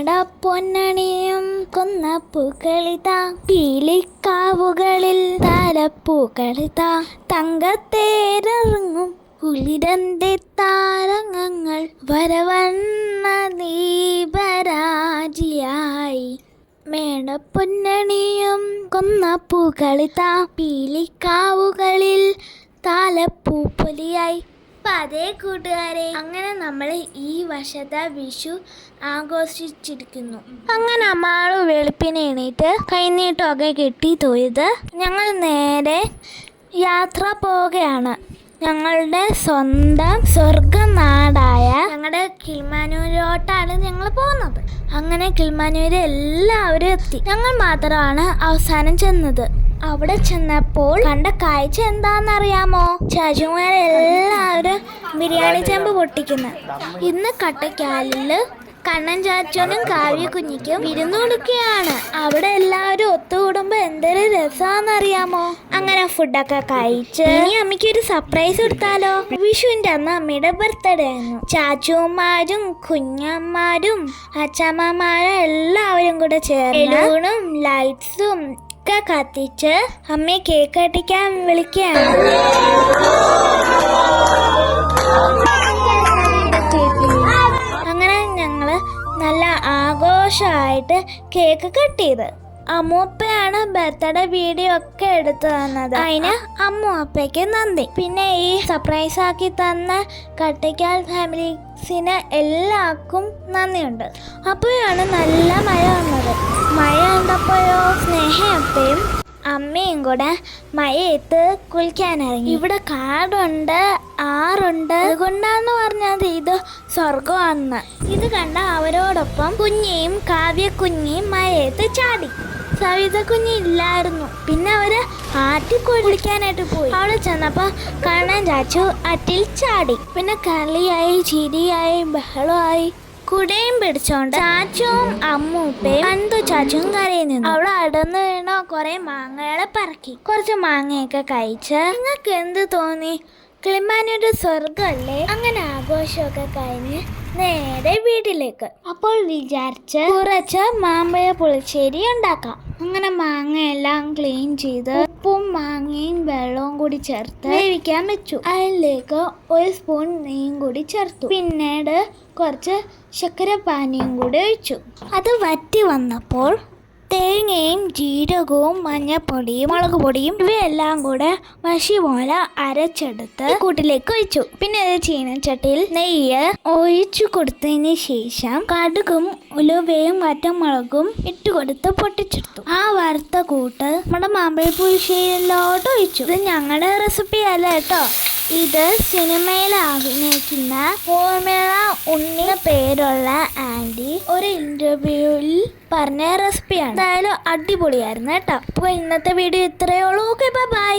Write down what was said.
മേടപ്പൊന്നണിയും കൊന്നപ്പൂക്കളിതാ, പീലിക്കാവുകളിൽ താലപ്പൂക്കളിതാ, തങ്കത്തേരിറങ്ങും കുളിരന്റെ താരങ്ങൾ വരവണ്ണ ദീപരാജിയായി. മേടപ്പൊന്നണിയും കൊന്നപ്പൂക്കളിതാ, പീലിക്കാവുകളിൽ താലപ്പൂപ്പൊലിയായി. അതേ കൂട്ടുകാരെ, അങ്ങനെ നമ്മൾ ഈ വർഷത്തെ വിഷു ആഘോഷിച്ചിരിക്കുന്നു. അങ്ങനെ അമ്മാള് വെളുപ്പിനെ എണീറ്റ് കൈനീട്ടമൊക്കെ കെട്ടി തൊഴുത് ഞങ്ങൾ നേരെ യാത്ര പോവുകയാണ്. ഞങ്ങളുടെ സ്വന്തം സ്വർഗനാടായ ഞങ്ങളുടെ കിളിമാനൂരോട്ടാണ് ഞങ്ങൾ പോകുന്നത്. അങ്ങനെ കിളിമാനൂര് എല്ലാവരും എത്തി. ഞങ്ങൾ മാത്രമാണ് അവസാനം ചെന്നത്. അവിടെ ചെന്നപ്പോൾ കണ്ട കാഴ്ച എന്താണെന്നറിയാമോ? ചാച്ചുമാരെല്ലാവരും ബിരിയാണി ചെമ്പ് പൊട്ടിക്കുന്നു. ഇന്ന് കട്ടക്കാലില് കണ്ണൻ ചാച്ചോനും കാവ്യ കുഞ്ഞിക്കും വിരുന്ന് കൊടുക്കുകയാണ്. അവിടെ എല്ലാവരും ഒത്തുകൂടുമ്പോ എന്തൊരു രസാന്നറിയാമോ? അങ്ങനെ ഫുഡൊക്കെ കഴിച്ച് ഇനി അമ്മയ്ക്ക് ഒരു സർപ്രൈസ് കൊടുത്താലോ? വിഷുവിന്റെ അന്ന് അമ്മയുടെ ബർത്ത്ഡേ ആയിരുന്നു. ചാച്ചുമാരും കുഞ്ഞമ്മമാരും അച്ഛമ്മമാരും എല്ലാവരും കൂടെ ചേർന്ന് ലൈറ്റ്സും ഒക്കെ കത്തിച്ച് അമ്മയെ കേക്ക് കട്ടിക്കാൻ വിളിക്കുകയാണ്. അങ്ങനെ ഞങ്ങള് നല്ല ആഘോഷമായിട്ട് കേക്ക് കട്ട് ചെയ്ത് അമ്മൂപ്പയാണ് ബർത്ത്ഡേ വീഡിയോ ഒക്കെ എടുത്തു തന്നത്. അതിന് അമ്മൂപ്പയ്ക്ക് നന്ദി. പിന്നെ ഈ സർപ്രൈസ് ആക്കി തന്ന കട്ടയ്ക്കാൽ ഫാമിലീസിന് എല്ലാവർക്കും നന്ദിയുണ്ട്. അപ്പോഴാണ് നല്ല മഴ വന്നത്. മഴ കണ്ടപ്പോഴോ സ്നേഹയപ്പയും അമ്മയും കൂടെ മഴയത്ത് കുളിക്കാനിറങ്ങി. ഇവിടെ കാടുണ്ട്, ആറുണ്ട്, അതുകൊണ്ടാന്ന് പറഞ്ഞത് ഇത് സ്വർഗമാണെന്ന്. ഇത് കണ്ട അവരോടൊപ്പം കുഞ്ഞിയും കാവ്യ കുഞ്ഞിയും മഴയത്ത് ചാടി. സവിത കുഞ്ഞി ഇല്ലായിരുന്നു. പിന്നെ അവര് ആറ്റിൽ കുളിക്കാനായിട്ട് പോയി. അവിടെ ചെന്നപ്പോ കാണാൻ ചാച്ചു ആറ്റിൽ ചാടി. പിന്നെ കളിയായി, ചിരിയായി, ബഹളമായി. കുടയും പിടിച്ചോണ്ട് ചാച്ചുവും അമ്മൂപ്പയും അന്തു ചാച്ചും കരയിൽ നിന്നു. അവിടെ അടന്നു വീണ കുറെ മാങ്ങകളെ പറക്കി. കുറച്ച് മാങ്ങയൊക്കെ കഴിച്ച് നിങ്ങൾക്ക് എന്ത് തോന്നി? കിളിമാനൂര് സ്വർഗമല്ലേ? അങ്ങനെ ആഘോഷമൊക്കെ കഴിഞ്ഞ് നേരെ വീട്ടിലേക്ക്. അപ്പോൾ വിചാരിച്ച് കുറച്ച് മാമ്പഴ പുളിശ്ശേരി ഉണ്ടാക്കാം. അങ്ങനെ മാങ്ങയെല്ലാം ക്ലീൻ ചെയ്ത് ഉപ്പും മാങ്ങയും വെള്ളവും കൂടി ചേർത്ത് വേവിക്കാൻ വെച്ചു. അതിലേക്ക് ഒരു സ്പൂൺ നെയ്യും കൂടി ചേർത്തു. പിന്നീട് കുറച്ച് ശർക്കരപ്പാനിയും കൂടി ഒഴിച്ചു. അത് വറ്റി വന്നപ്പോൾ തേങ്ങയും ജീരകവും മഞ്ഞപ്പൊടിയും മുളക് പൊടിയും ഇവയെല്ലാം കൂടെ മഷി പോലെ അരച്ചെടുത്ത് കൂട്ടിലേക്ക് ഒഴിച്ചു. പിന്നെ ഒരു ചീനച്ചട്ടിയിൽ നെയ്യ് ഒഴിച്ചു കൊടുത്തതിന് ശേഷം കടുകും ഉലുവയും വറ്റമുളകും ഇട്ടുകൊടുത്ത് പൊട്ടിച്ചെടുത്തു. ആ വറുത്ത കൂട്ട് നമ്മുടെ മാമ്പഴ പുളിശ്ശേരിയിലോട്ട് ഒഴിച്ചു. ഇത് ഞങ്ങളുടെ റെസിപ്പി അല്ല കേട്ടോ. ഇത് സിനിമയിൽ അഭിനയിക്കുന്ന ഓർമ്മ ഉണ്ണി പേരുള്ള ആൻറ്റി ഒരു ഇന്റർവ്യൂവിൽ പറഞ്ഞ റെസിപ്പിയാണ്. എന്തായാലും അടിപൊളിയായിരുന്നു കേട്ടോ. അപ്പോൾ ഇന്നത്തെ വീഡിയോ ഇത്രയേ ഉള്ളൂ. Okay, by.